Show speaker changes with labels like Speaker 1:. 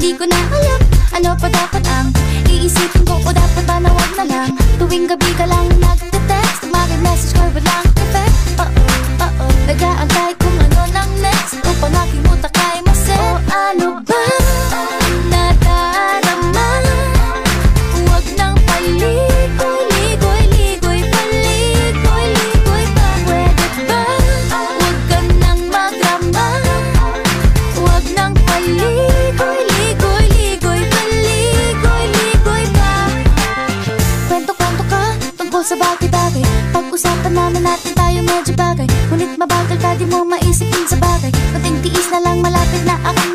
Speaker 1: Di ko na alam, ano pa dapat ang iisipin ko, o dapat ba na wag na lang. Tuwing gabi ka lang nagte-text, message ko walang effect. Nag-aantay kung ano nang next, upang aking utak ay maset. O ano ba nadarama? Huwag nang paligoy-ligoy, ligoy, paligoy-ligoy pa. Pwede ba? Huwag ka nang magrama. Huwag nang paligoy-ligoy, ligoy, paligoy-ligoy pa. Kwento-kwento ka tungkol sa bagay-bagay. Pag-usapan natin tayo medyo bagay. Ngunit mabagal ka, di mo maisipin sa bagay. Kunting tiis na lang, malapit na akong